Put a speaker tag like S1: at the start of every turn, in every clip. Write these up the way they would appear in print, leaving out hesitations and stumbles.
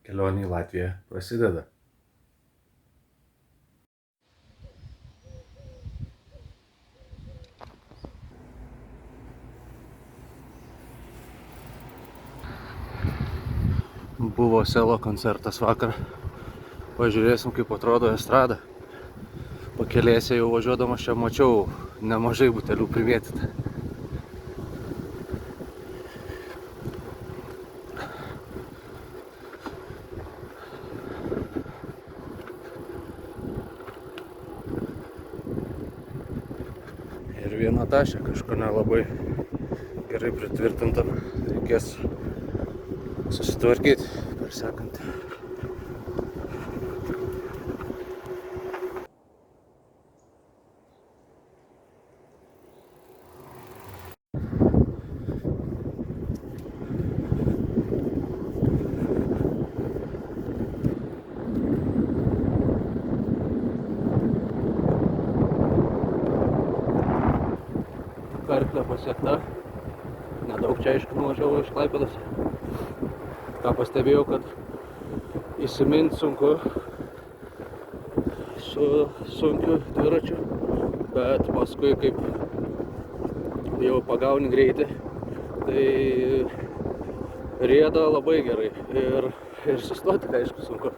S1: Kelionė į Latviją prasideda. Buvo Selo koncertas vakar. Pažiūrėsim, kaip atrodo estrada. Pakelėse jau važiuodamas čia mačiau nemažai butelių primėtyta. Ir viena tašė kažko nelabai gerai pritvirtinta. Reikės susitvarkyti per sekantį. Karklė pasiekta. Nedaug čia aišku nuvažiavau iš Klaipėdos. Ką pastebėjau, kad įsimint sunku su sunkiu dviračiu, bet paskui kaip jau pagauni greitį, tai rieda labai gerai ir sustoti, aišku, sunku.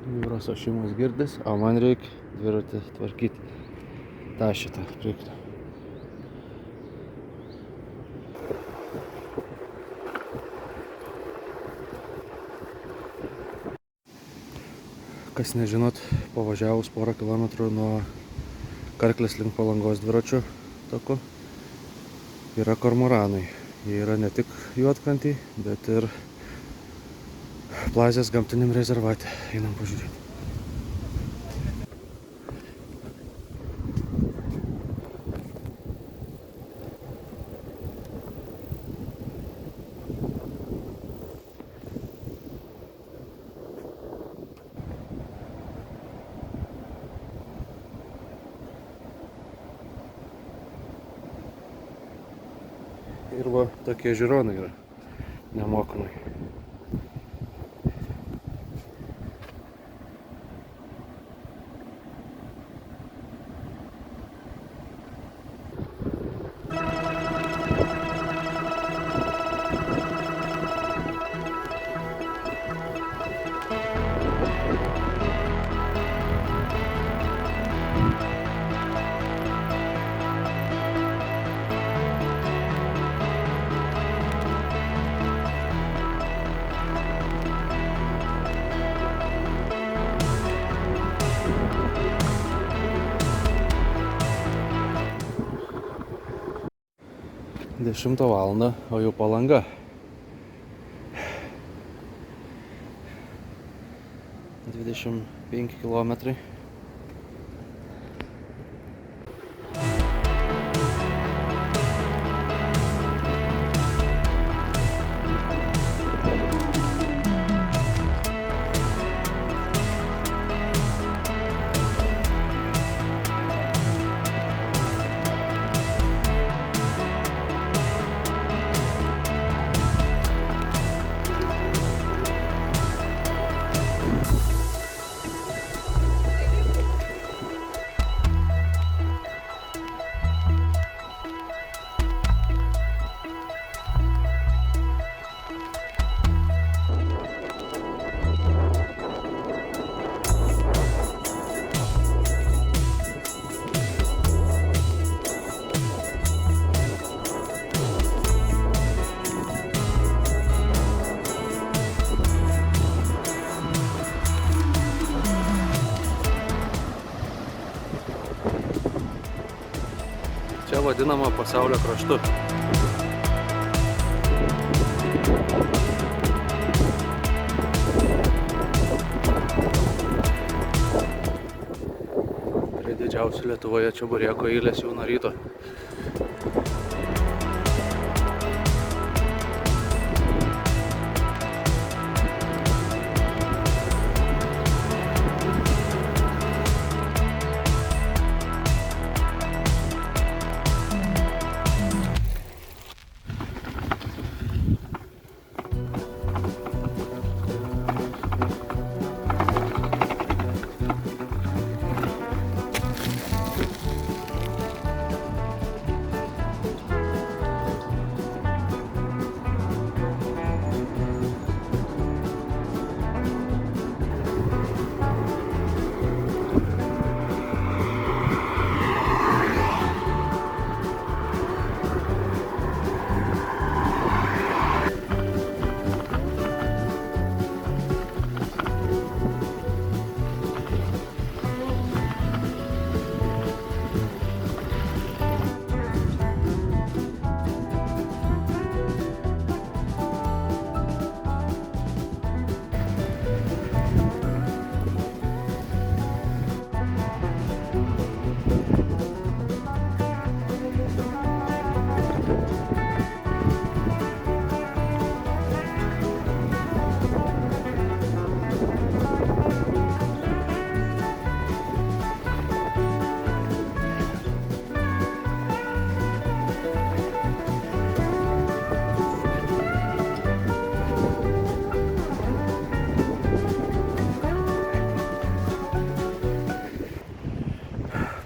S1: Jūros ošimas girdis, o man reikia dviratį tvarkyti. Ta šitą reiktų. Kas nežinot, pavažiavus porą kilometrų nuo Karklės link Palangos dviračių taku yra kormoranai. Jie yra ne tik Juodkrantėj, bet ir Plazės gamtiniam rezervate. Einam pažiūrėti. Ir va, tokie žiūronai yra nemokamai. Dešimtą valandą, o jau Palanga. Dvidešimt 5 kilometrai. Čia vadinama pasaulio kraštu. Prie didžiausių Lietuvoje čebureko eilės jau nuo ryto.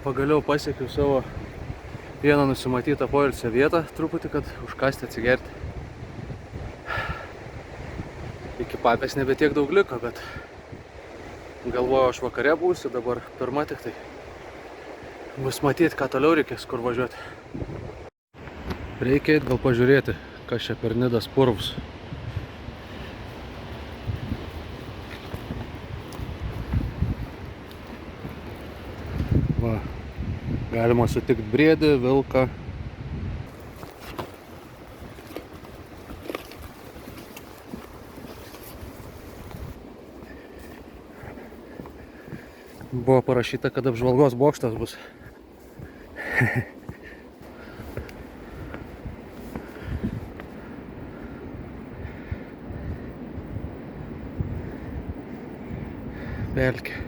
S1: Pagaliau pasiekiau savo vieną nusimatytą poilsio vietą, truputį, kad užkasti atsigerti. Iki papės nebe tiek daug liko, bet galvojau, aš vakare būsiu, dabar pirma tik tai. Bus matyti, ką toliau reikės, kur važiuoti. Reikia eit gal pažiūrėti, kas čia per Nidos purvus. Va, galima sutikti briedį, vilką. Buvo parašyta, kad apžvalgos bokštas bus. Pelkė.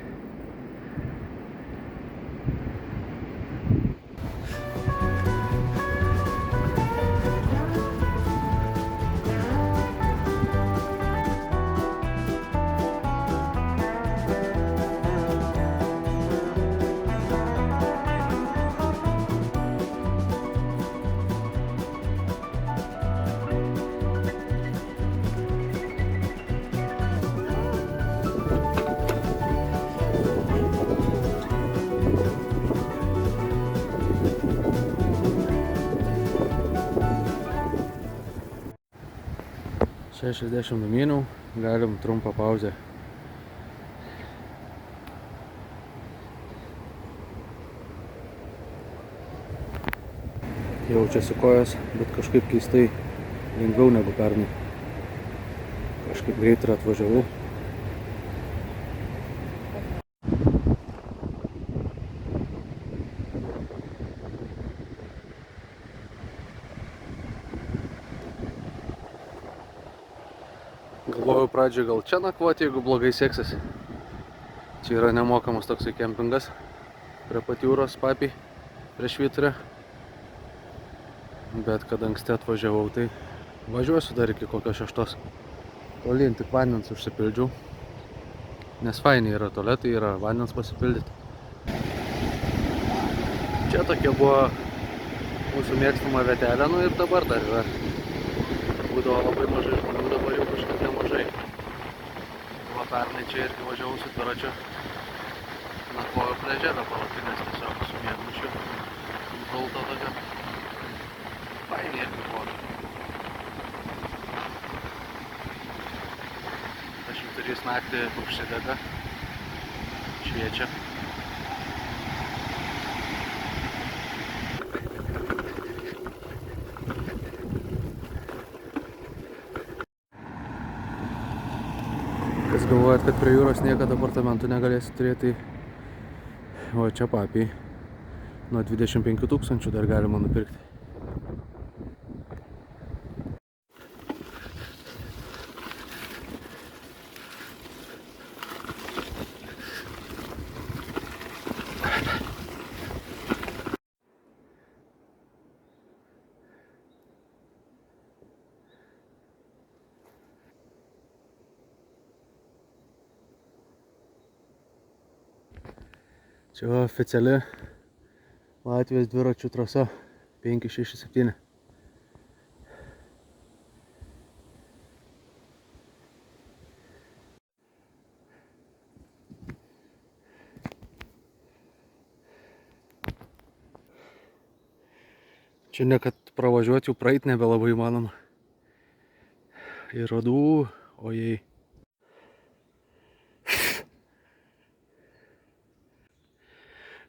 S1: Šešiasdešimt numyniau, galim trumpą pauzę. Jaučiasi kojas, bet kažkaip keistai lengviau negu pernai. Kažkaip greit ir atvažiavau. Galvojau pradžioj gal čia nakvoti, jeigu blogai seksis. Čia yra nemokamas toksai kempingas prie pat jūros papį, prie Švyturio. Bet kad anksti atvažiavau, tai važiuosiu dar iki kokios 6. Tolyn tik vandens užsipildžiau. Nes fainiai yra tualetai, yra vandens pasipildyti. Čia tokia buvo mūsų mėgstama vietelė, nu ir dabar dar yra. Būdavo labai mažai žmonių, dabar jau kažkaip nemažai. Va pernai čia irgi važiavau su dviračiu. Nakvojau prie ežero palapinės tiesiog su miegmaišiu. Gulto tokia. Fainiai irgi buvo. Aš jau turės naktį užsidega. Šviečia. Kas galvojat, kad prie jūros niekada apartamentų negalėsit turėti, o čia papiai nuo 25 000 dar galima nupirkti. Čia oficiali Latvijos dviračių trasa 567. Čia ne kad pravažiuoti, jau praeit nebelabai įmanoma. Ir rodų, ojei.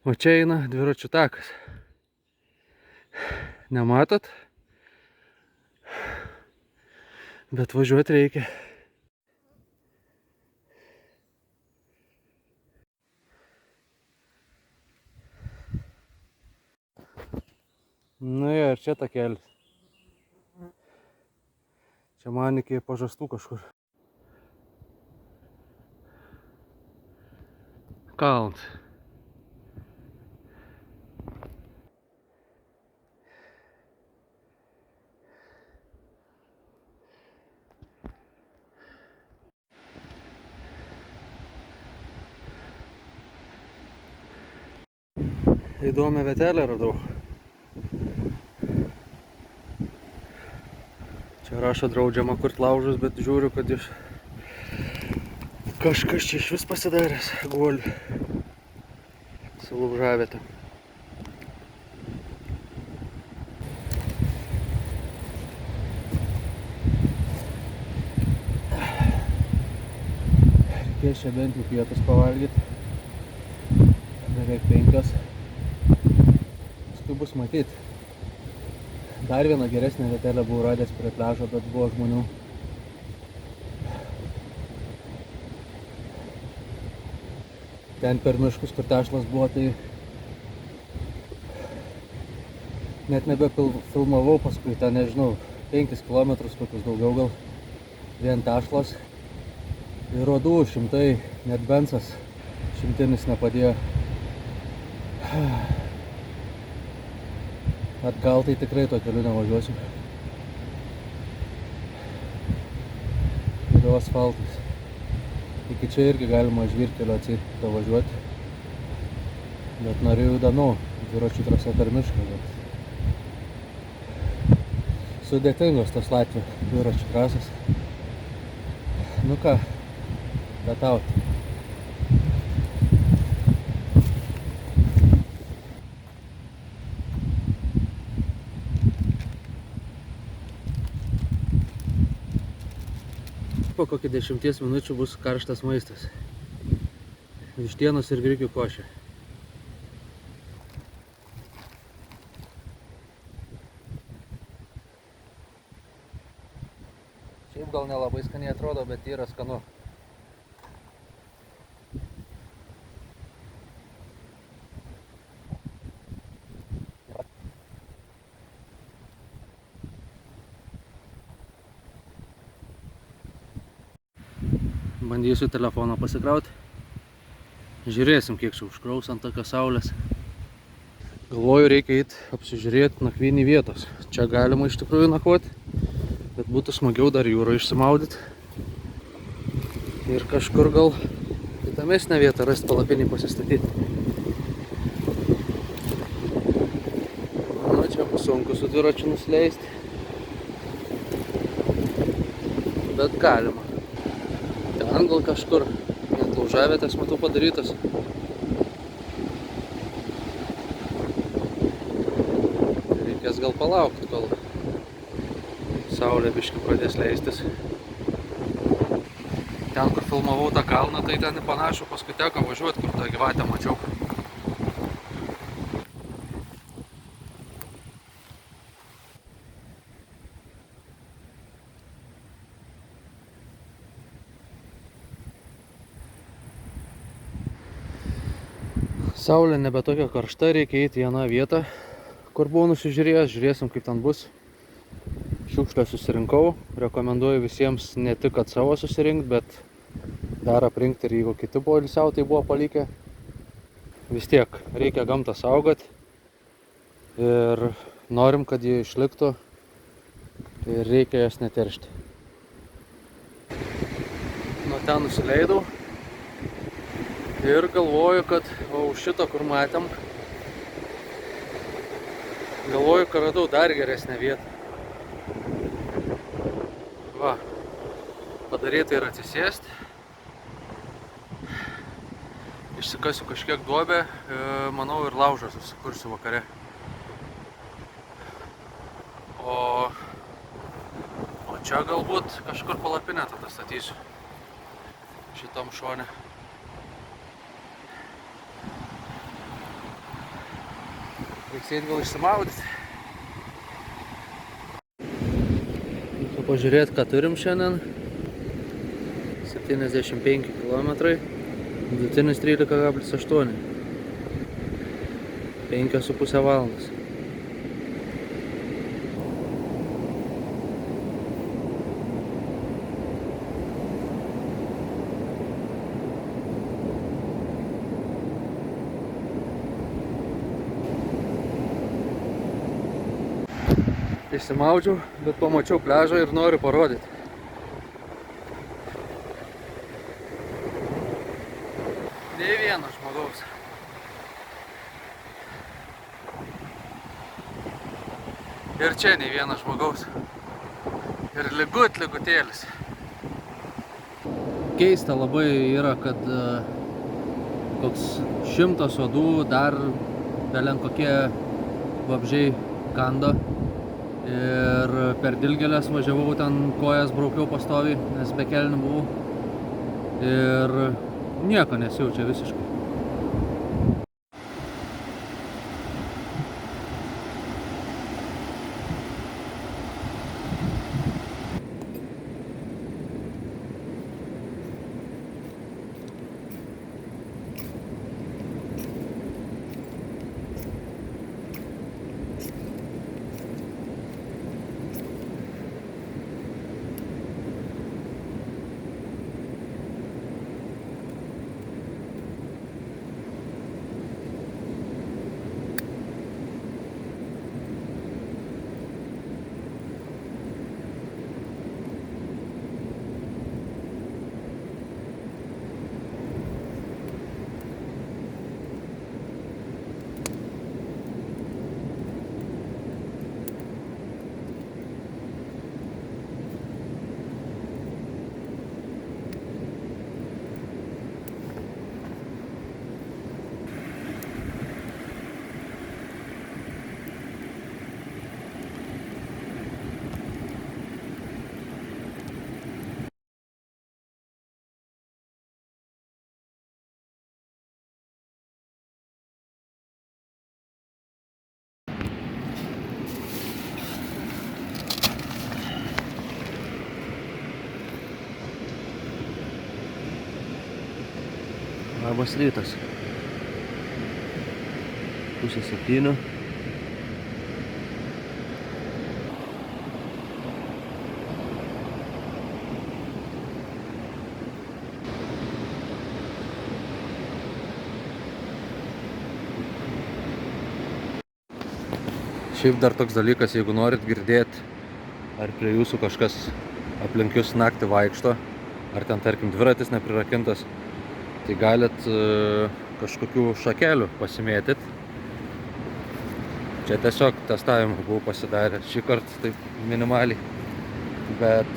S1: O čia eina dviračių takas. Nematot? Bet važiuoti reikia. Nu ir čia takelis. Čia man iki Pažastų kažkur. Kalnas. įdomią vietelę radau. Čia rašo draudžiama kurt laužus, bet žiūriu, kad kažkas čia iš vis pasidaręs guolį su laužaviete. Reikės čia bent jau pietus pavalgyti. Beveik 5. Paskui bus matyti. Dar vieną geresnę vietelę buvau radęs prie pliažo, bet buvo žmonių. Ten per miškus, kur tešlas buvo, tai net nebefilmavau paskui, ten nežinau, 5 kilometrus, kokius daugiau gal, vien tešlas. Ir rodų šimtai, net bensas šimtinis nepadėjo. Atgal tai tikrai to keliu nevažiuosiu. Yra asfaltas. Iki čia irgi galima žvyrkelio atseit pavažiuoti. Bet norėjau įdomiau, dviračių trasa per mišką, bet sudėtingos tos Latvių dviračių trasos. Nu ką, betauti. Po kokį 10 minučių bus karštas maistas. Vištienos ir grikių košė. Šiaip gal nelabai skaniai atrodo, bet yra skanu. Bandysiu telefoną pasikrauti. Žiūrėsim, kiek čia užkraus ant tokios saulės. Galvoju, reikia eiti apsižiūrėti nakvynį vietos. Čia galima iš tikrųjų nakvoti, bet būtų smagiau dar jūrą išsimaudyti. Ir kažkur gal įdomesnę vietą rasti palapinį pasistatyti. Na, čia bus sunku su dviračiu nusileisti. Bet galima. Ten gal kažkur net laužavietės matau padarytas. Reikės gal palaukti, kol saulė biškį pradės leistis. Ten, kur filmavau tą kalną, tai ten panašu, paskui teko važiuoti, kur tą gyvatę mačiau. Saulė nebe tokia karšta, reikia eiti į vieną vietą, kur buvau nusižiūrėjęs, žiūrėsim kaip ten bus. Šiukšlę susirinkau, rekomenduoju visiems ne tik kad savo susirinkti, bet dar aprinkti ir jeigu kiti poilsiautojai buvo palikę. Vis tiek reikia gamtą saugoti ir norim, kad ji išliktų ir reikia jas neteršti. Nuo ten nusileidau. Ir galvoju, kad už šito, kur matėm, galvoju, kad radau dar geresnę vietą. Va, padaryti ir atsisėsti. Išsikasiu kažkiek duobę, manau ir laužą susikursiu vakare. O čia galbūt kažkur palapinę tada statysiu. Šitam šone. Reiks eiti gal išsimaudyti. Reikia pažiūrėti, ką turim šiandien. 75 km. Vidutinis 13,8. 5,5 valandas. Išsimaudžiau, bet pamačiau pliažą ir noriu parodyti. Nei vieno žmogaus. Ir čia nei vienas žmogaus. Ir ligutėlis. Keista labai yra, kad koks 100 uodų dar belen kokie vabzdžiai kando. Ir per dilgėlės važiavau ten, kojas braukiau pastoviai, nes be kelnių buvau. Ir nieko nesijaučia visiškai. Labas rytas. 6:30. Šiaip dar toks dalykas, jeigu norit girdėti, ar prie jūsų kažkas aplink jūs naktį vaikšto, ar ten tarkim dviratis neprirakintas, tai galit kažkokių šakelių pasimėtyt. Čia tiesiog testavimą buvau pasidarę šį kartą taip minimaliai, bet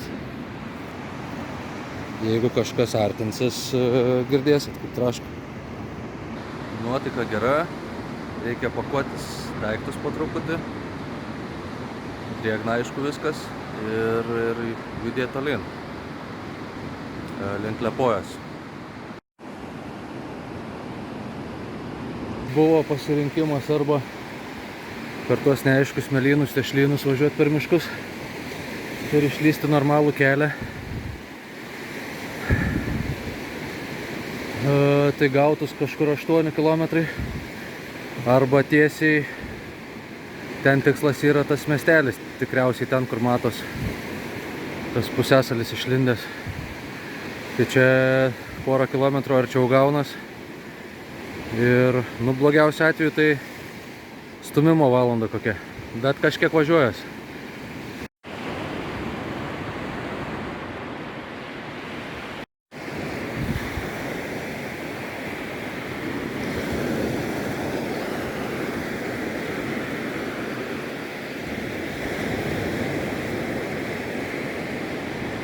S1: jeigu kažkas artinsis, girdėsit kaip traška. Nuotaika gera, reikia pakuotis daiktus po truputį, drėgna aišku viskas ir judėti tolyn, link Liepojos. Buvo pasirinkimas arba per tuos neaiškus smėlynus, tešlynus važiuoti per miškus ir išlysti normalų kelią. Tai gautus kažkur 8 km. Arba tiesiai, ten tikslas yra tas miestelis, tikriausiai ten, kur matos tas pusiasalis išlindęs. Tai čia porą kilometrų arčiau gaunas. Ir, blogiausiu atveju tai stumimo valanda kokia, bet kažkiek važiuojas.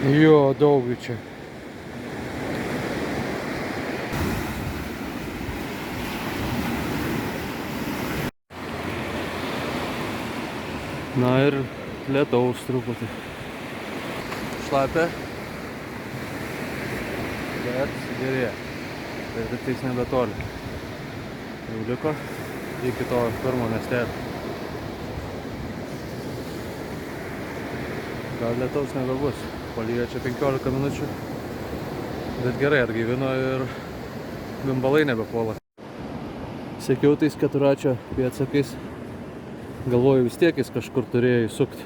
S1: Jo, daug čia. Na ir lietaus truputį. Šlapia, bet gerėja. Tai tik tais nebetoli. Jau liko iki to pirmo miestelio. Gal lietaus nebebus. Palyja čia 15 minučių. Bet gerai atgaivino ir bimbalai nebepuola. Sekiau tais keturračio pėdsakais. Galvoju, vis tiek jis kažkur turėjo įsukti,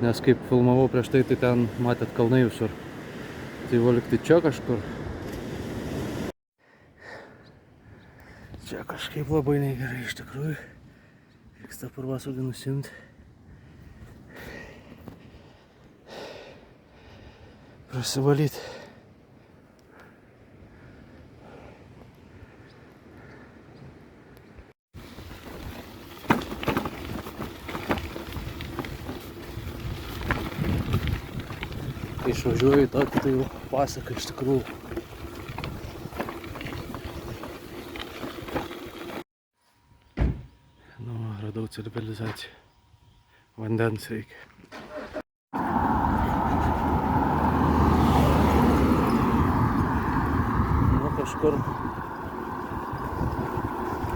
S1: nes kaip filmavau prieš tai, tai ten matėt kalnai visur. Tai valikti čia kažkur. Čia kažkaip labai negerai iš tikrųjų. Reiks tą purvasaugį nusimti. Prasivalyti. išvažiuoju į tokį tai jau pasaką iš tikrųjų. Nu, radau civilizaciją. Vandens reikia. Nu, kažkur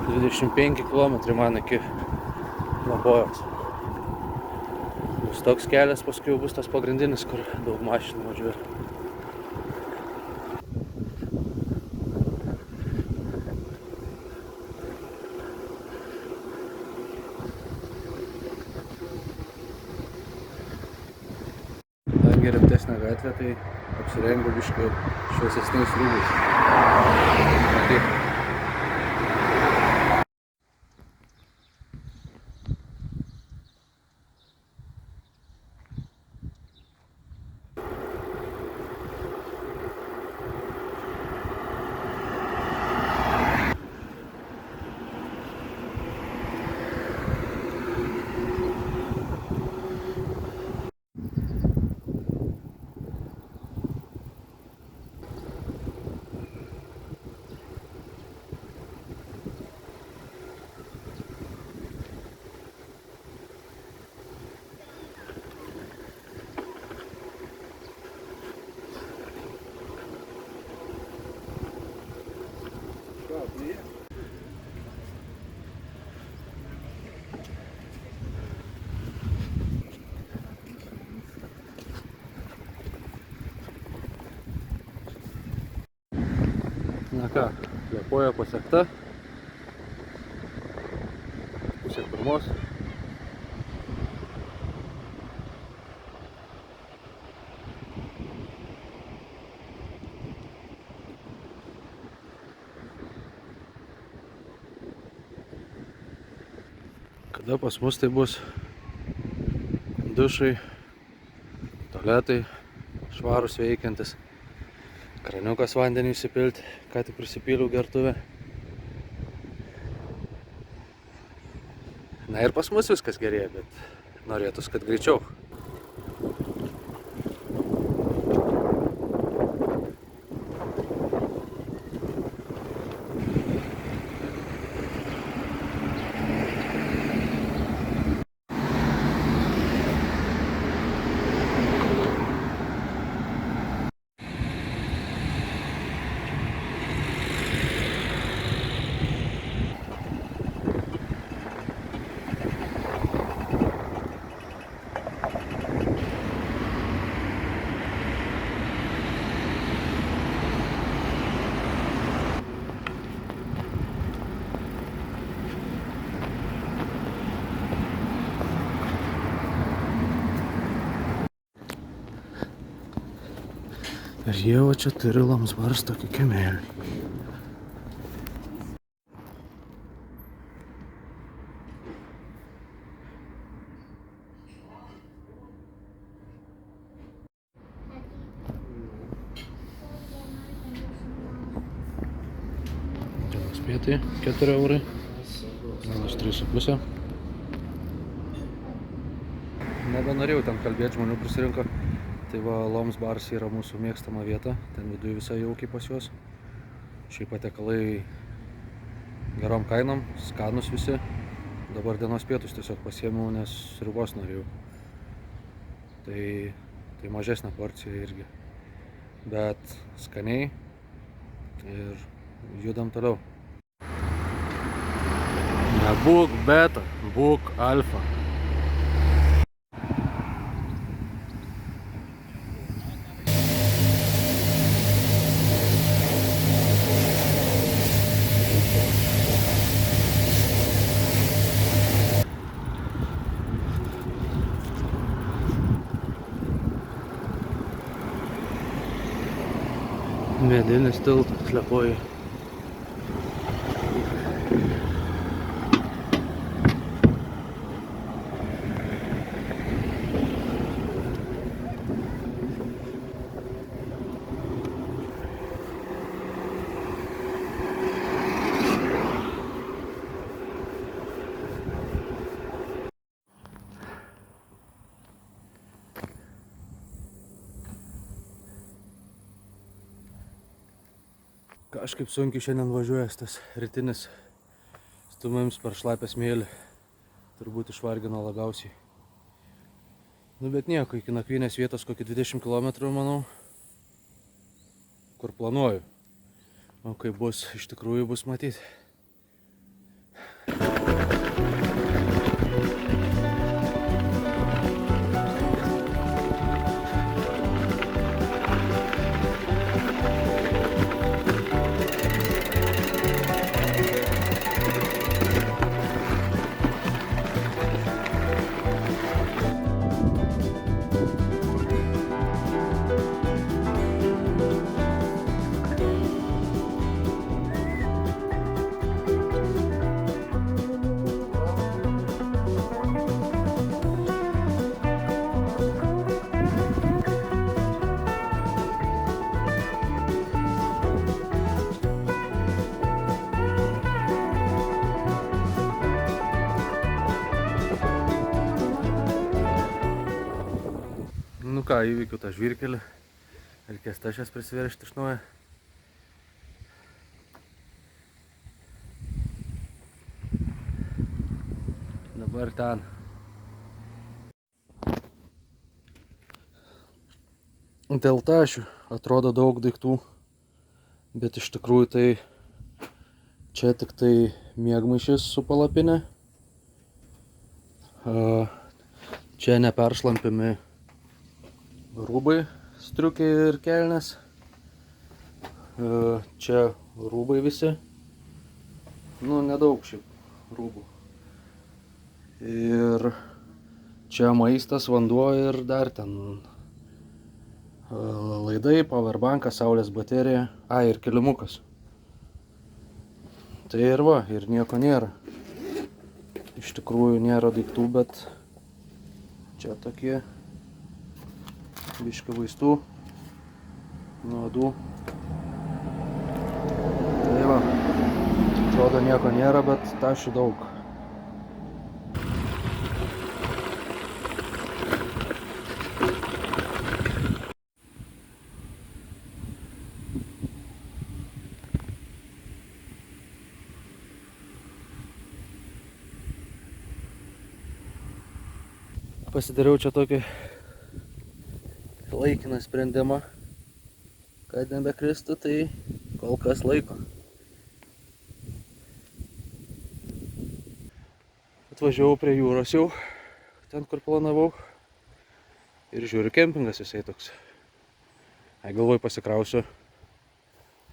S1: 25 km man iki Labojos. Bus toks kelias, paskui jau bus tas pagrindinis, kur daug mašinų važiuoja. Kadangi rimtesnė gatvė, tai apsirengiu biškį šviesesniais rūbais. Matyt. Na ką, Liepoja pasiekta. Pusė pirmos. Kada pas mus tai bus dušai, tualetai, švarus veikiantis. Kraniukas vandenį įsipilti, ką tik prisipyliau gertuvę. Na ir pas mus viskas gerėja, bet norėtųs, kad greičiau. Ir jie va čia turi Lamsbaras tokį kiemelį. Dienos pietai 4 eurai, dienos 3,5. Nebenorėjau ten kalbėti, žmonių prisirinko. Tai va, Lamsbaras yra mūsų mėgstama vieta, ten viduje visai jaukiai pas juos. Šiaip patiekalai gerom kainom, skanus visi. Dabar dienos pietus tiesiog pasiėmiau, nes sriubos norėjau. Tai mažesnė porcija irgi. Bet skaniai ir judam toliau. Nebūk beta, būk alfa. Medinis tiltas Liepojoj. Kažkaip sunkiai šiandien važiuojas tas rytinis stumims per šlapę smėlį. Turbūt išvargino labiausiai. Nu bet nieko, iki nakvynės vietos kokį 20 km, manau, kur planuoju. O kaip bus, iš tikrųjų bus matyti. Nu ką, įvykiu tą žvyrkelį. Reikės tašės prisiveršti iš naujo. Dabar ten. Dėl tašių atrodo daug daiktų, bet iš tikrųjų tai čia tik tai miegmaišis su palapinė. Čia neperšlampimi rūbai, striukiai ir kelnės. Čia rūbai visi. Nu, nedaug šiaip rūbų. Ir čia maistas, vanduo ir dar ten laidai, powerbankas, saulės baterija. Ir kilimukas. Tai ir va, ir nieko nėra. Iš tikrųjų nėra daiktų, bet čia tokie biški vaistų, nuodų. Tai va, atrodo nieko nėra, bet tašių daug. Pasidariau čia tokį laikiną sprendimą, kad nebekristų, tai kol kas laiko. Atvažiavau prie jūros jau, ten kur planavau. Ir žiūriu, kempingas visai toks. Galvoju, pasikrausiu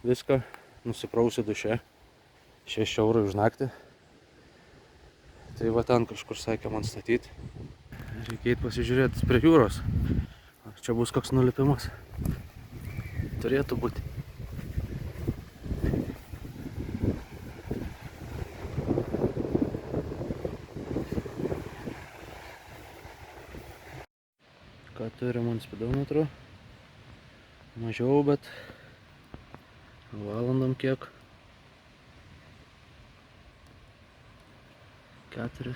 S1: viską, nusiprausiu duše. 6 eurų už naktį. Tai va ten kažkur sakė man statyti. Reikia eit pasižiūrėti prie jūros. Čia bus koks nulipimas. Turėtų būti. Ką turim ant spidometro? Mažiau, bet valandom kiek? 4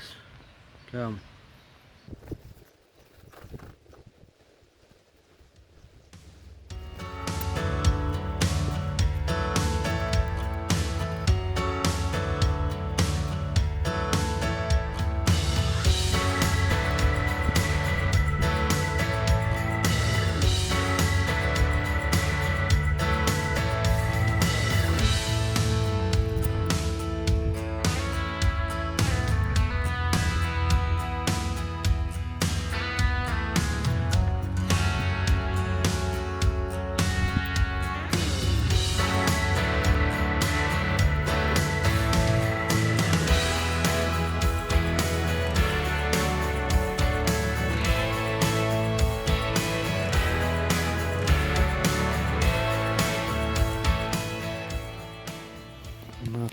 S1: kem.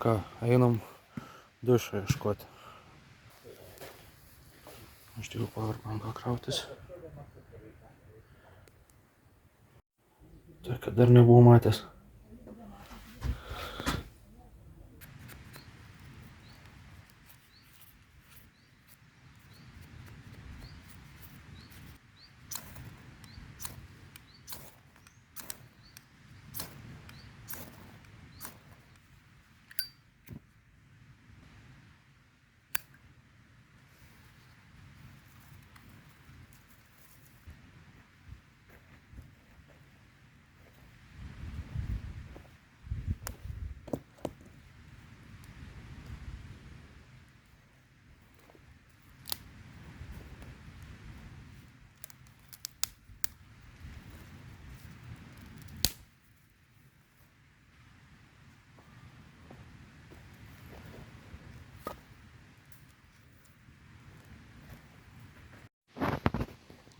S1: Ką, einam dušą ieškoti. Aš tik powerbanką krautis. Tai, kad dar nebuvau matęs.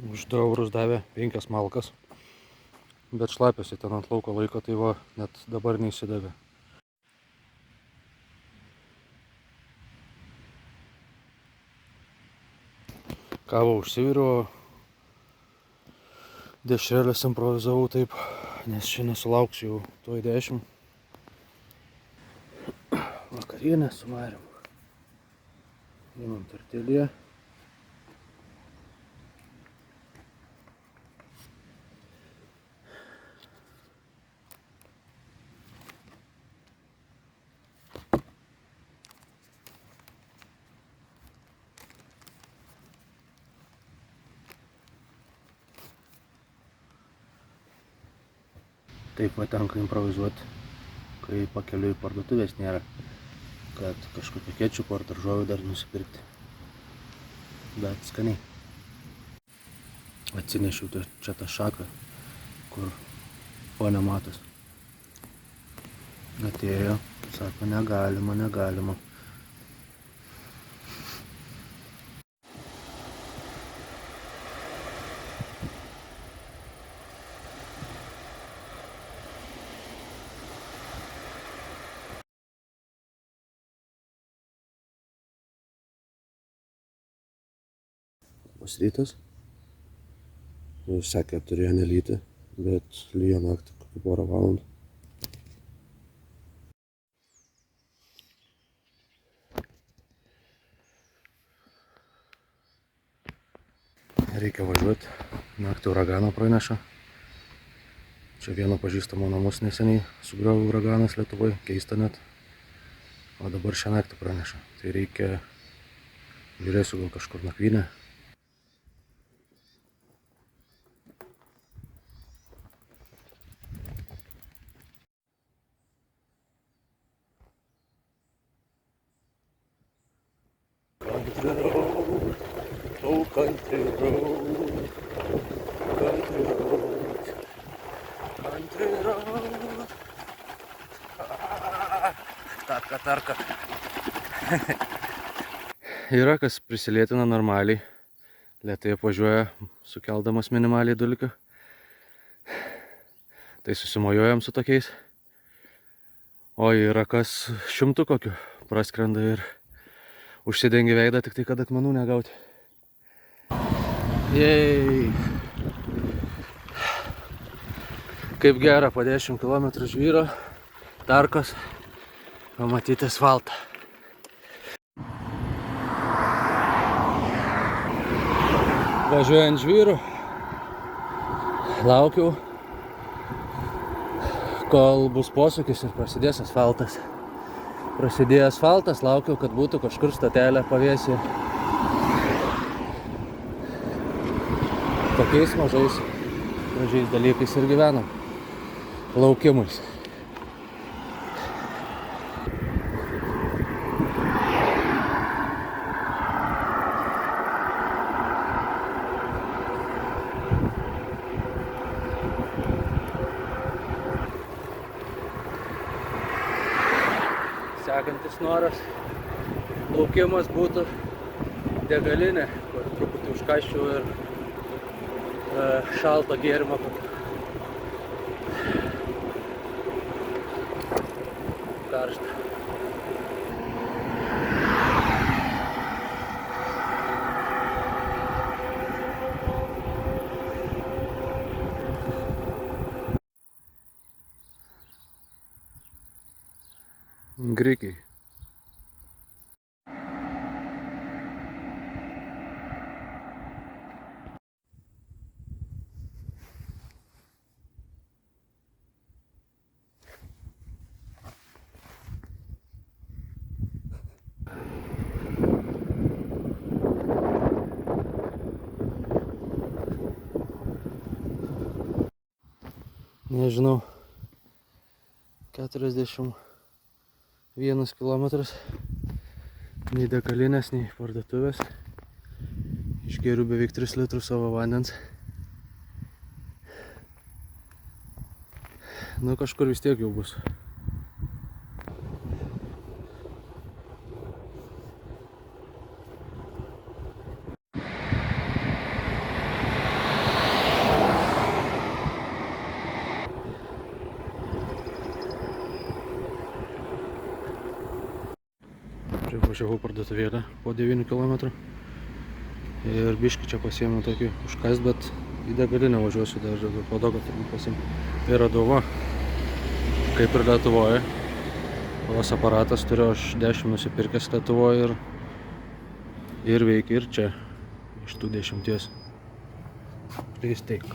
S1: Už 2 eurus davė 5 malkas. Bet šlapiasi ten ant lauko laiko, tai va, net dabar neįsidavė. Kavą užsiviriu, dešrelės improvizavau taip, nes čia nesulauksiu jau tuoj 10. Vakarienę suvarėm. Imam tortilją. Taip va tenka improvizuoti, kai pakeliui parduotuvės nėra, kad kažkokio kečupo ar daržovių dar nusipirkti. Bet skaniai. Atsinešiau čia tą šaką, kur ponia matos. Atėjo, sako, negalima. Rytas. Jis sakė, turėjo nelyti, bet lyjo naktį kokį porą valandų. Reikia važiuoti. Naktį uraganą praneša. Čia vieno pažįstamo namus neseniai sugriovė uraganas Lietuvoj, keista net. O dabar šią naktį praneša. Tai reikia, žiūrėsiu gal kažkur nakvynę. Country road, country road. Tarka. Yra kas prisilėtina normaliai, lėtai apvažiuoja, sukeldamas minimaliai dulkių. Tai susimojuojam su tokiais. O yra kas 100 kokių praskrenda ir užsidengia veidą, tik tai kad akmenų negauti. Jei. Kaip gera po 10 km žvyro, tarkos, pamatyti asfaltą. Važiuojant žvyru, laukiau, kol bus posūkis ir prasidės asfaltas. Prasidėjo asfaltas, laukiau, kad būtų kažkur stotelė pavėsyje. Tokiais mažais gražiais dalykais ir gyvenam. Laukimais. Sekantis noras, laukimas būtų degalinė, kur truputį užkasčiau ir šalto gėrimo. Karšta. Grikiai. Nežinau, 41 kilometras, nei degalinės, nei parduotuvės. Išgėriu beveik 3 litrus savo vandens. Nu, kažkur vis tiek jau bus. Čia važiavau parduotuvėlę po 9 km. Ir biškį čia pasiėmiau tokį užkast, bet į degalinę važiuosiu dar po to, kad turbūt pasiėmiau. Yra dova, kaip ir Lietuvoje. Kavos aparatas turiu aš 10 nusipirkęs Lietuvoje ir veikia ir čia iš tų 10. Pristeik.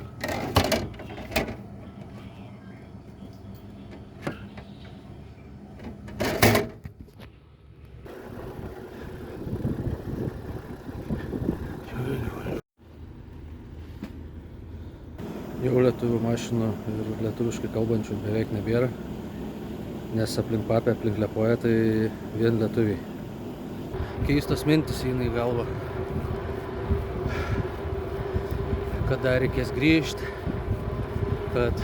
S1: Jau lietuvių mašinų ir lietuviškai kalbančių beveik nebėra, nes aplink papę, aplink Liepoją tai vien lietuviai. Keistos mintis eina į galvą, kada reikės grįžti, kad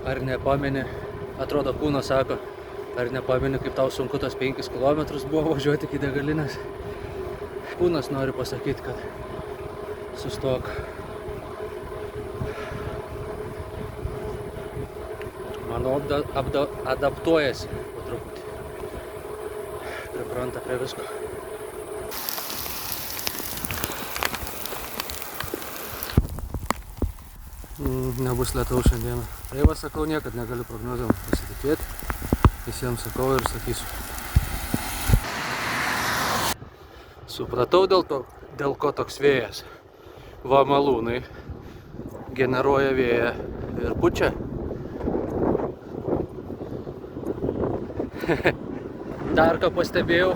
S1: ar nepameni, atrodo kūnas sako, ar nepameni, kaip tau sunku tos 5 km buvo važiuoti iki degalinės. Kūnas nori pasakyti, kad sustok. Manau, adaptuojasi po truputį. Pripranta prie visko. Nebus lietaus šiandieną. Tai va sakau, niekad negaliu prognozėm pasitikėti. Visiems sakau ir sakysiu. Supratau dėl ko toks vėjas. Va malūnai generuoja vėją ir pučia. Dar ką pastebėjau,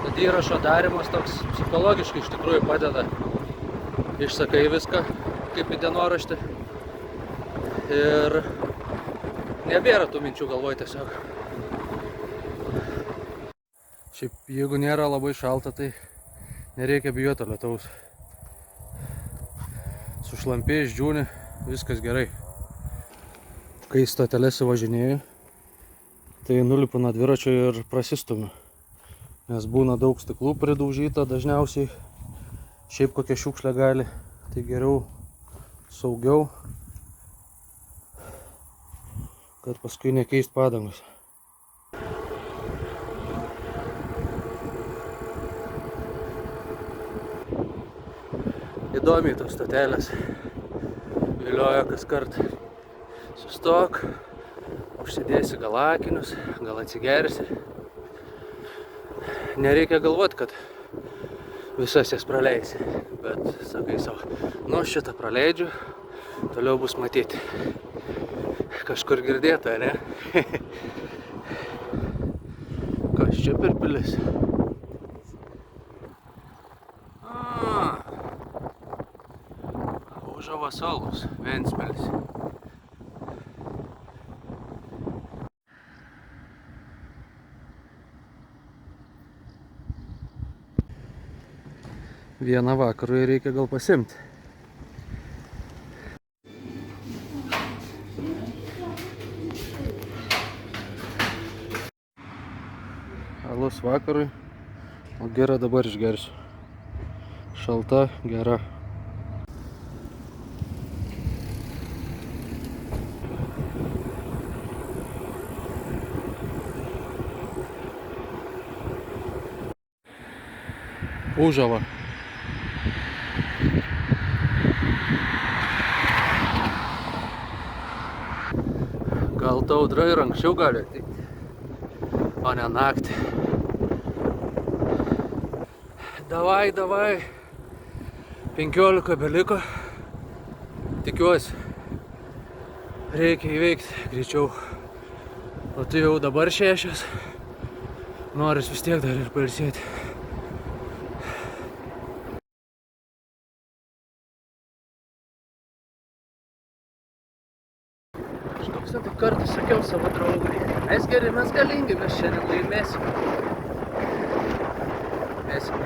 S1: kad įrašo darymas toks psichologiškai iš tikrųjų padeda. Išsakai viską, kaip į dienoraštį. Ir nebėra tų minčių galvoj tiesiog. Šiaip, jeigu nėra labai šalta, tai nereikia bijoti lietaus. Sušlampėjai, išdžiūni, viskas gerai. Kai į stoteles įvažinėju, tai nulipu nuo dviračio ir prasistumiu. Nes būna daug stiklų pridaužyta dažniausiai. Šiaip kokia šiukšlė gali, tai geriau saugiau, kad paskui nekeist padangos. Įdomiai tos stotelės. Vilioja kas kart. Sustok, užsidėsi gal akinius, gal atsigersi. Nereikia galvoti, kad visas jas praleisi, bet sakai savo, nu šitą praleidžiu, toliau bus matyti. Kažkur girdėta, ne? Kas čia per pilis? Užava salos, Ventspils. Vieną vakarui reikia gal pasimti. Alus vakarui, o gera dabar išgersiu. Šalta, gera. Užava. Gal ta audra ir anksčiau gali ateiti, o ne naktį. Davai. 15 beliko. Tikiuosi. Reikia įveikti greičiau. O tu jau dabar 6. Noris vis tiek dar ir pailsėti. Kažkoks kartą sakiau savo draugui. Mes geri, mes galingi, mes šiandien laimėsim.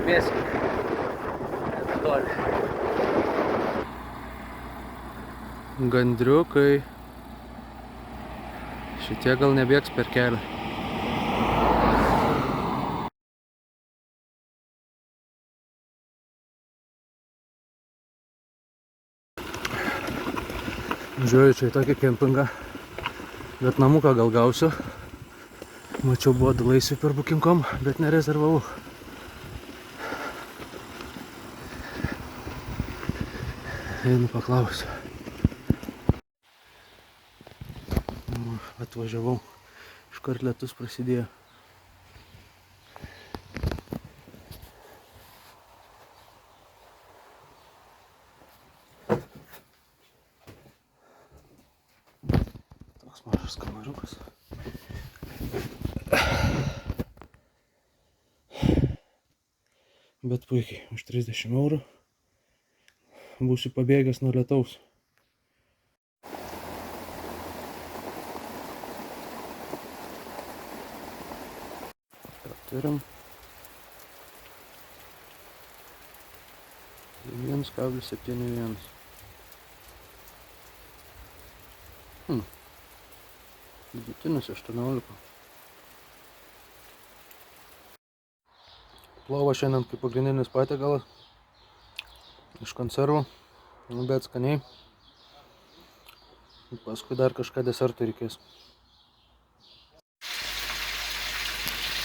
S1: Mėsim. Netoli. Gandriukai. Šitie gal nebėgs per kelią. Žiūrėjau čia į tokį kempingą. Bet namuką gal gausiu. Mačiau, buvo 2 laisvi per Booking.com, bet nerezervavau. Einu paklausiu. Atvažiavau. Iškart lietus prasidėjo. Toks mažas kamariukas. Bet puikiai, už 30 eurų būsiu pabėgęs nuo lietaus. Turim 1,71. Vidutinis 18. Plova šiandien kaip pagrindinis patiekalas. Iš konservų, bet skaniai. Paskui dar kažką desertui reikės.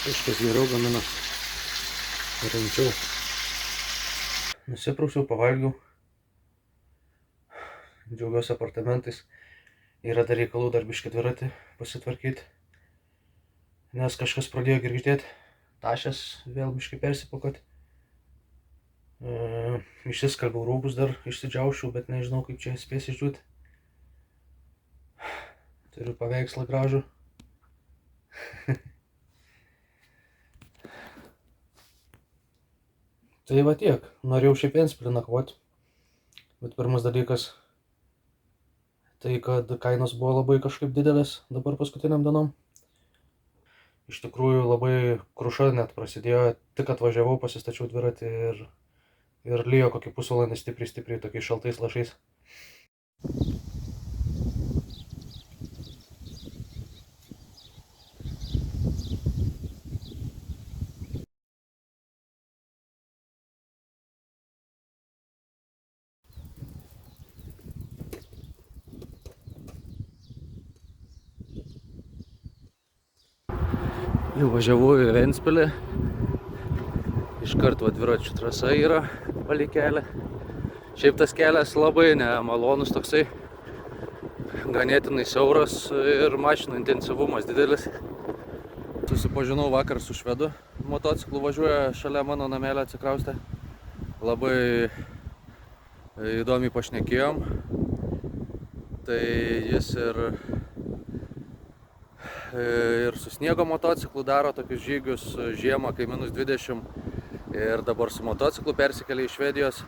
S1: Kažkas geriau gamina. Rimčiau. Nusiprausiau, pavalgiau. Džiaugiuosi apartamentais. Yra dar reikalų dar biškį dviratį pasitvarkyti. Nes kažkas pradėjo girgždėti. Tašės vėl biškį persipakoti. Išsiskalbiau rūbus dar, išsidžiaušiau, bet nežinau kaip čia spės išdžiūti. Turiu paveikslą gražų. Tai va tiek. Norėjau šiaip Ventspilį nakvoti. Bet pirmas dalykas, tai kad kainos buvo labai kažkaip didelės dabar paskutiniam dienom. Iš tikrųjų labai kruša net prasidėjo. Tik atvažiavau, pasistačiau dviratį ir lijo kokį pusvalandį stipriai tokiais šaltais lašais. Jau važiavau į Ventspilį. Iškart dviračių trasa yra palei kelią. Šiaip tas kelias labai nemalonus toksai. Ganėtinai siauras ir mašinų intensyvumas didelis. Susipažinau vakar su švedu. Motociklu važiuoja šalia mano namelio atsikraustę. Labai įdomiai pašnekėjom. Tai jis ir su sniego motociklu daro tokius žygius žiemą, kai -20. Ir dabar su motociklu persikėlė iš Švedijos.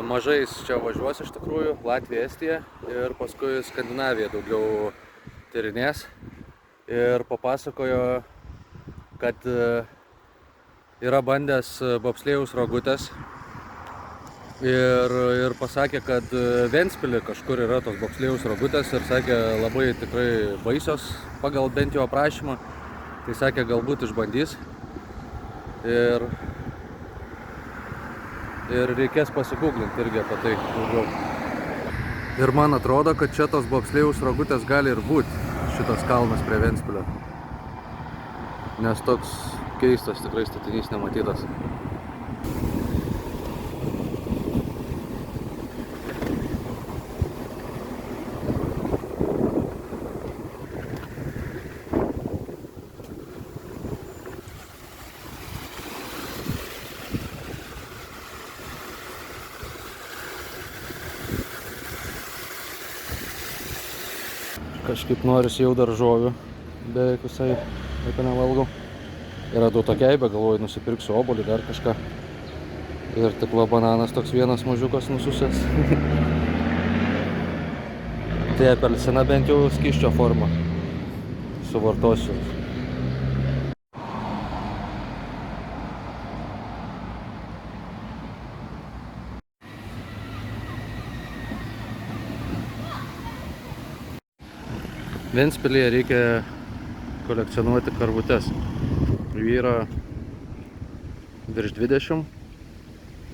S1: Mažais čia važiuos iš tikrųjų, Latvija, Estija ir paskui Skandinaviją daugiau tyrinės. Ir papasakojo, kad yra bandęs bobslėjaus rogutės. Ir pasakė, kad Ventspilį kažkur yra tos bobslėjaus rogutės ir sakė labai tikrai baisios pagal bent jau aprašymą. Tai sakė, galbūt išbandys ir reikės pasigūglinti irgi apie tai daugiau. Ir man atrodo, kad čia tos bobslėjaus rogutės gali ir būti šitas kalnas prie Ventspilio. Nes toks keistas tikrai statinys nematytas. Kažkaip norisi jau daržovių, beveik visai nieko nevalgau. Radau tokiai, bet galvoju, nusipirksiu obuolį, dar kažką. Ir tik va bananas toks vienas mažiukas nususęs. Tai apelsina bent jau skysčio formą. Suvartosiu. Ventspilyje reikia kolekcionuoti karvutes. Jų yra virš 20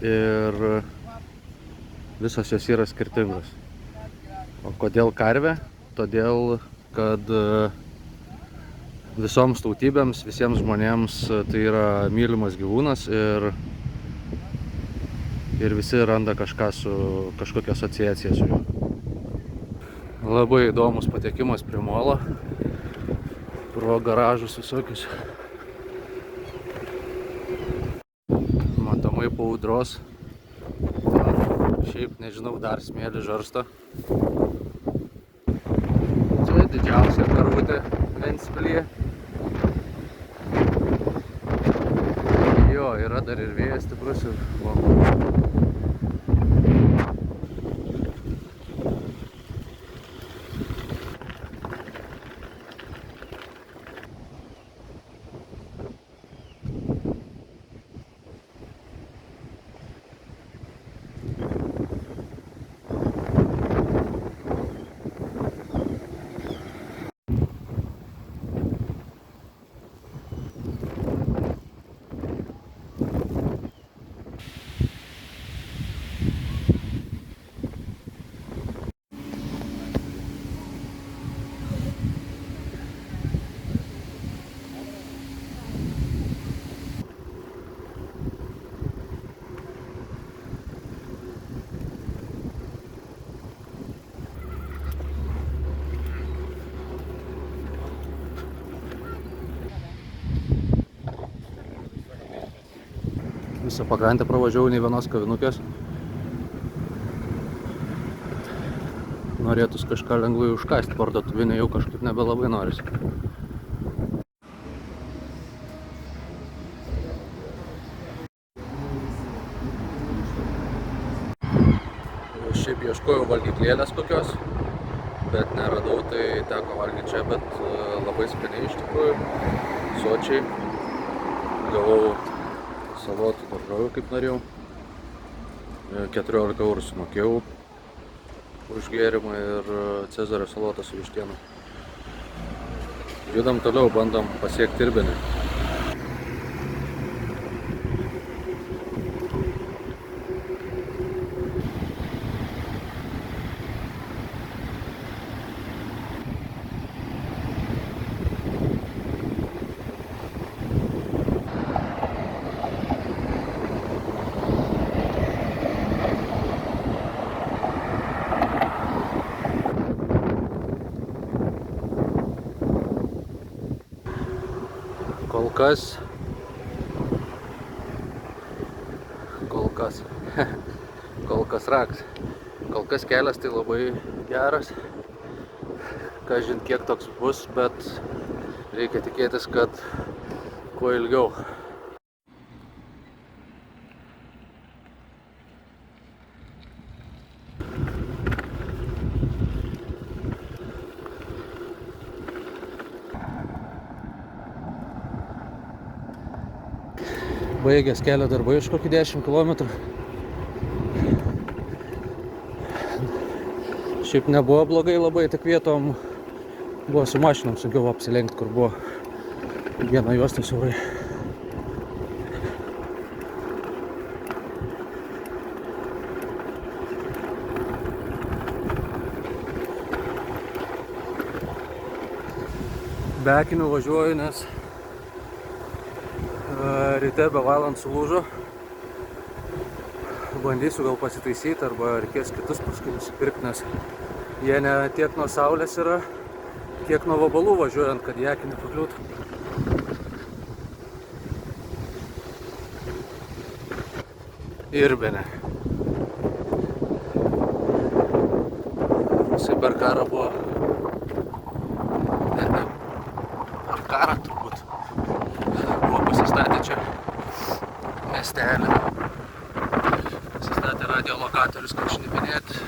S1: ir visos jos yra skirtingos. O kodėl karvė? Todėl, kad visoms tautybėms, visiems žmonėms tai yra mylimas gyvūnas ir visi randa kažkokią asociaciją su juo. Labai įdomus patekimas prie molo, pro garažus visokius. Matomai po audros, šiaip nežinau, dar smėlį žarsto. Čia didžiausia karvutė Ventspilyje. Jo, yra dar ir vėjas stiprus ir visą pakrantę pravažiavau, nei vienos kavinukės. Norėtus kažką lengvai užkasti, parduotuvinė jau kažkaip nebelabai norisi. Šiaip ieškojau valgyklėlės kokios, bet neradau, tai teko valgyti čia, bet labai skaniai iš tikrųjų, sočiai. Gavau salotų daržovių, kaip norėjau. 14 eurų sumokėjau už gėrimą ir cezario salotą su vištiena. Judam toliau, bandom pasiekti Irbenį. Kol kas raks. Kol kas kelias tai labai geras. Kažin kiek toks bus, bet reikia tikėtis, kad kuo ilgiau. Baigęs kelio darbai iš kokį 10 km. Šiaip nebuvo blogai labai, tik vietom buvo su mašinom sunkiau apsilenkti, kur buvo viena juosta siaurai. Be akinių važiuoju, nes ryte bevalant sulūžo. Bandysiu gal pasitaisyti arba reikės kitus paskui nusipirkti, nes jie ne tiek nuo saulės yra, tiek nuo vabalų važiuojant, kad į akį nepakliūtų. Irbenė. Jisai per karą buvo. Per karą turbūt. Buvo pasistatę čia miestelį. Pasistatė radiolokatorius, kad šnipinėti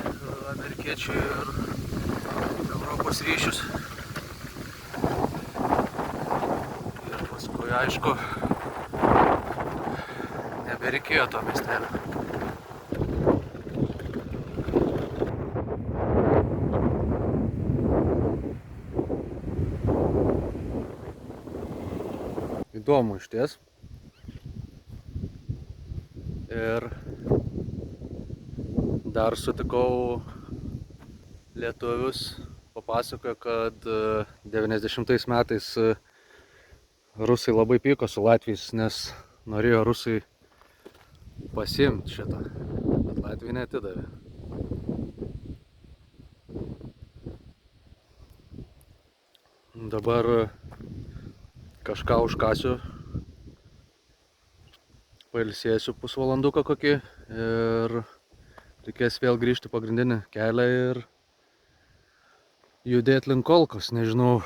S1: amerikiečių ir Europos ryšius. Ir paskui, aišku, nebereikėjo to miestelio. Įdomu išties. Ir dar sutikau lietuvius pasakojo, kad 90 metais rusai labai pyko su latviais, nes norėjo rusai pasiimti šitą, bet latviai neatidavė. Dabar kažką užkasiu, pailsėsiu pusvalanduką kokį ir reikės vėl grįžti pagrindinį kelią ir judėti link Kolkos. Nežinau,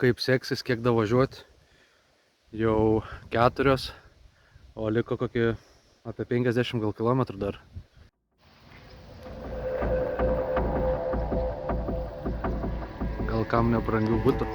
S1: kaip seksis, kiek davažiuoti. Jau 4, o liko kokį apie 50 gal kilometrų dar. Gal kam nebrangių būtų.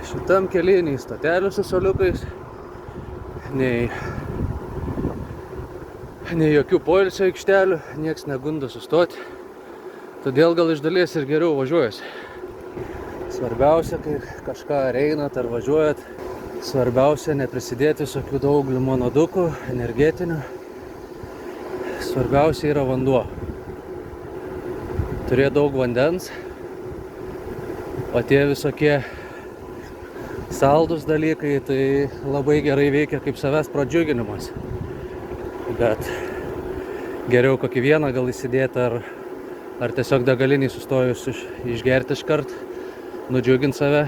S1: Šitam kelyje nei stotelių su suoliukais, nei jokių poilsio aikštelių, nieks negunda sustoti. Todėl gal iš dalies ir geriau važiuojasi. Svarbiausia, kai kažką einat ar važiuojat, svarbiausia neprisidėti visokių daug limonadukų, energetinių. Svarbiausia yra vanduo. Turėti daug vandens, o tie visokie saldus dalykai tai labai gerai veikia kaip savęs pradžiuginimas. Bet geriau kokį vieną gal įsidėti ar tiesiog degalinį sustojus išgerti iškart, nudžiuginti save,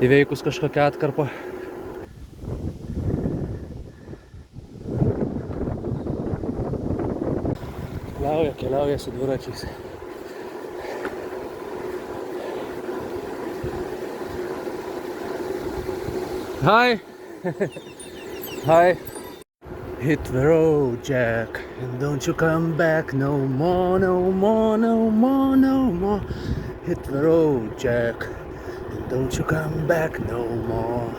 S1: įveikus kažkokią atkarpą. Keliauja su dviračiais. Hi! Hi! Hit the road, Jack, and don't you come back no more, no more, no more, no more. Hit the road, Jack, and don't you come back no more.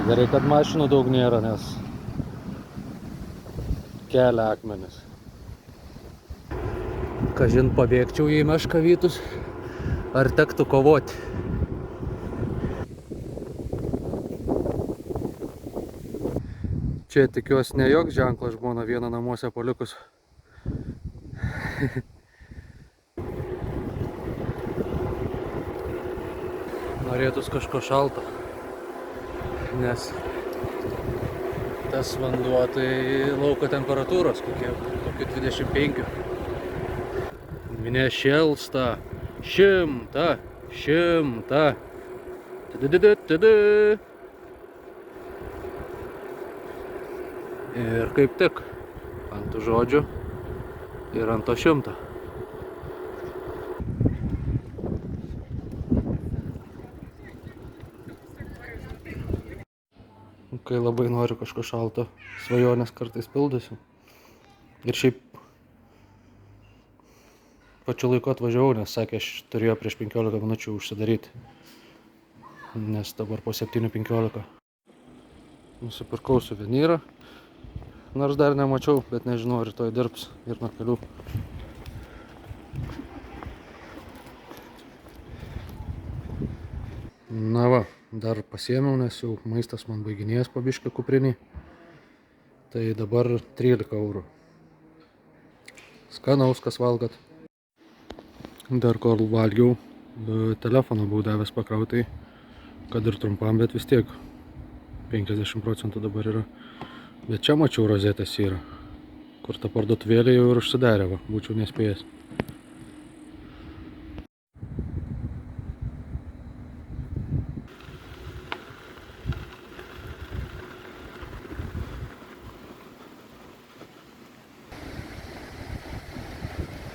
S1: Gerai, kad mašinų daug nėra, nes kelia akmenis. Kažin pabėgčiau į mešką vytus, ar tektų kovoti. Čia tikiuosi ne joks ženklas žmona vieną namuose palikus. Norėtus kažko šalto. Nes tas vanduo tai lauko temperatūros, kokie 25. Minė šėlsta, 100. Ir kaip tik ant tų žodžių ir ant to 100. Kai labai noriu kažko šalto, svajonės kartais pildosi. Ir šiaip pačiu laiku atvažiavau, nes sakė, aš turėjau prieš 15 minučių užsidaryti. Nes dabar po 7:15. Nusipirkau suvenyrą, nors dar nemačiau, bet nežinau, ar rytoj dirbs ir nuo kelių. Na va. Dar pasiėmiau, nes jau maistas man baiginėjęs po biškį kuprinį. Tai dabar 13 eurų. Skanaus, kas valgat. Dar kol valgiau, telefoną buvau davęs pakrautai, kad ir trumpam, bet vis tiek 50% dabar yra. Bet čia mačiau rozetės yra. Kur ta parduotuvėlė jau ir užsidarė, va, būčiau nespėjęs.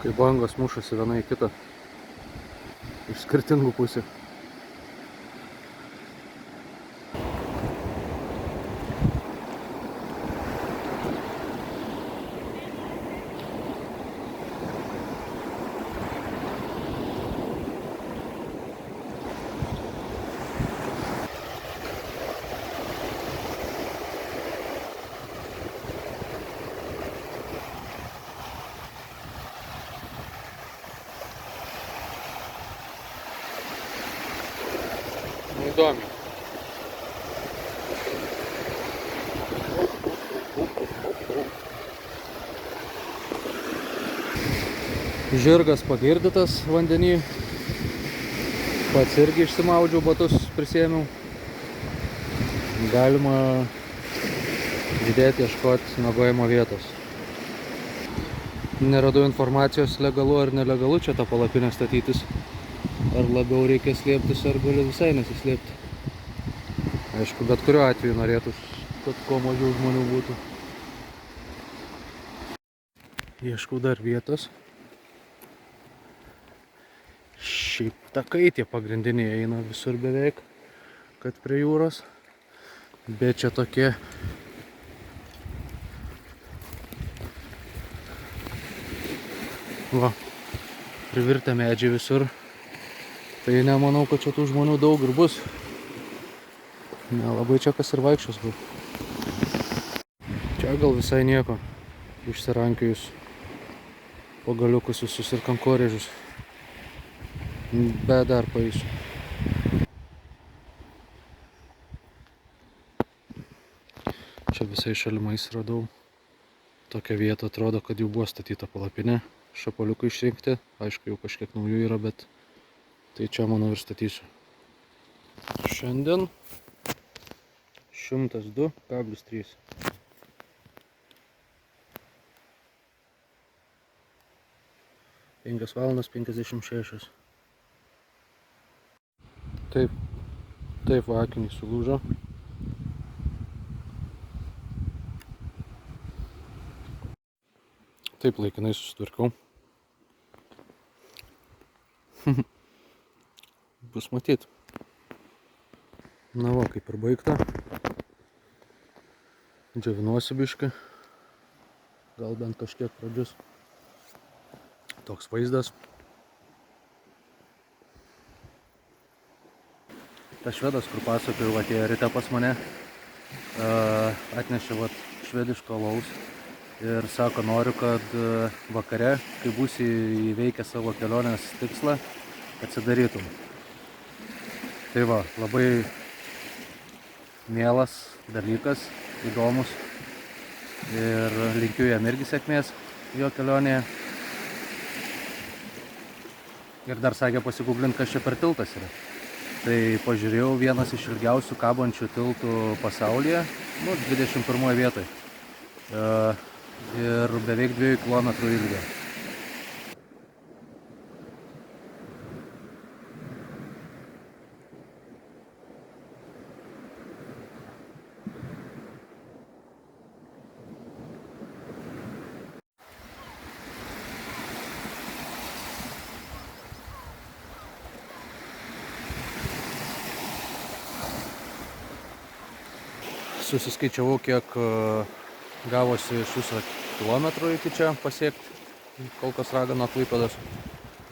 S1: Kai bangos mušasi viena į kitą iš skirtingų pusių. Įdomi. Žirgas pagirdytas vandenį. Pats irgi išsimaudžiau, batus prisėmiau. Galima judėti ieškoti miegojimo vietos. Neradau informacijos legalu ar nelegalu čia tą palapinę statytis. Ar labiau reikia slėptis, ar gali visai nesislėpti. Aišku, bet kuriuo atveju norėtų, kad kuo mažiau žmonių būtų. Ieškau dar vietos. Šiaip takai tie pagrindiniai eina visur beveik, kad prie jūros. Bet čia tokie va, privirtę medžiai visur. Tai nemanau, kad čia tų žmonių daug ir bus. Nelabai čia kas ir vaikščios bus. Čia gal visai nieko. Išsirankiojus pagaliukus visus ir kankorėžius. Bet dar paeisiu. Čia visai šalimais radau. Tokia vieta atrodo, kad jau buvo statyta palapinė. Šapaliukai išrinkti. Aišku, jau kažkiek naujų yra, bet tai čia, manau, ir statysiu. Šiandien 102,3. Penkias valandas 56. Taip akiniai sulūžo. Taip laikinai susitvarkiau. Bus matyt. Na va, kaip ir baigta. Džiavinuosi biškį. Gal bent kažkiek pradžius. Toks vaizdas. Tas švedas, kur pasakoju, atėjo ryte pas mane, atnešė švediško alaus ir sako, noriu, kad vakare, kai būsi įveikę savo kelionės tikslą, atsidarytum. Tai va, labai mielas dalykas, įdomus ir linkiu jam irgi sėkmės jo kelionėje. Ir dar sakė pasiguglinti, kas čia per tiltas yra. Tai pažiūrėjau, vienas iš ilgiausių kabančių tiltų pasaulyje, 21 vietoj. Ir beveik 2 km ilgio. Susiskaičiavau, kiek gavosi iš viso kilometrų iki čia pasiekti, kol kas Ragano Klaipėdos.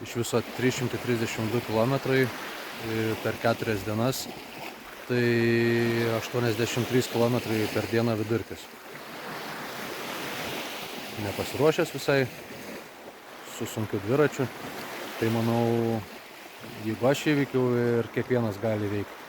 S1: Iš viso 332 kilometrai per 4 dienas, tai 83 kilometrai per dieną vidurkis. Nepasiruošęs visai, su sunkiu dviračiu, tai manau, jeigu aš įveikiau ir kiekvienas gali veikti.